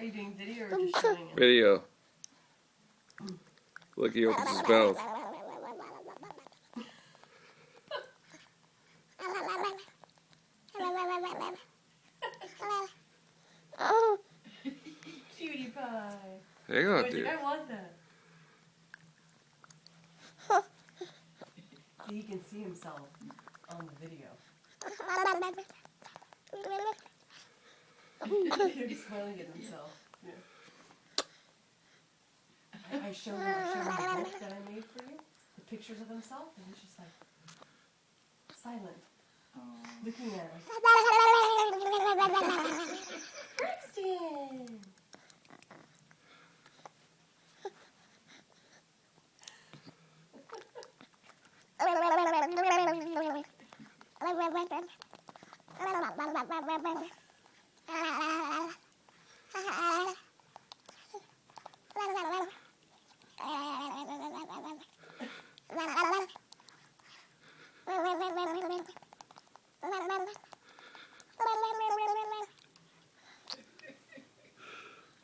you doing video or just showing it? Video. Look, he opens his mouth. Cutie pie. Hang Oh, on, I think dude. I want that. He can see himself on the video. He's smiling at himself. Yeah. I showed him the book that I made for you, the pictures of himself, and he's just like silent, looking at us. Braxton!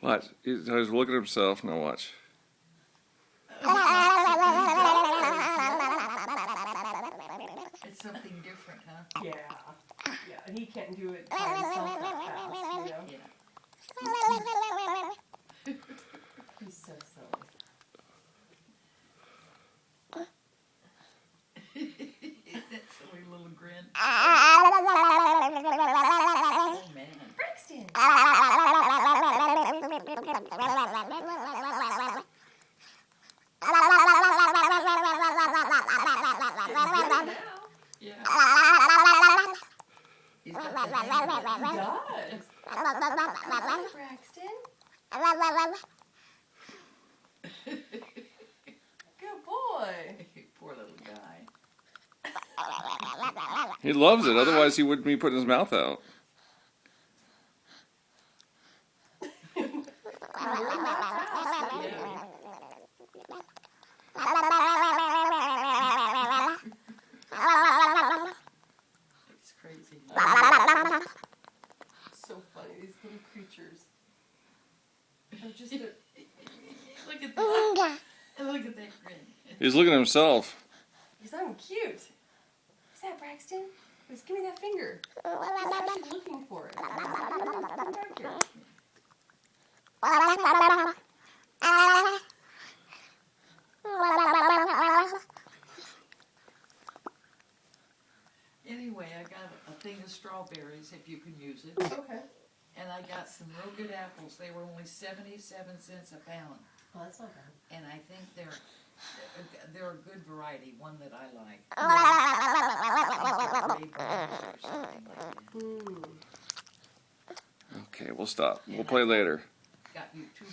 Watch. He's looking at himself. Now watch. It's something different, huh? Yeah. Yeah, and he can't do it by himself that fast, you know? Yeah. He's so silly. That silly little grin. Oh, man. Braxton! Yeah. He's got the hang of it. He does. Hi, Braxton. Good boy. Poor little guy. He loves it. Otherwise, he wouldn't be putting his mouth out. You're not fast, are you? It's crazy. So funny, these little creatures. They're just a... Look at that. Look at that grin. He's looking at himself. He's so cute. Is that Braxton? Just give me that finger. He's actually looking for it. Come back here. Anyway, I got a thing of strawberries, if you can use it. Okay. And I got some real good apples. They were only 77 cents a pound. Oh, that's not bad. And I think they're a good variety, one that I like. Mm. Okay, we'll stop. We'll play later. Got you two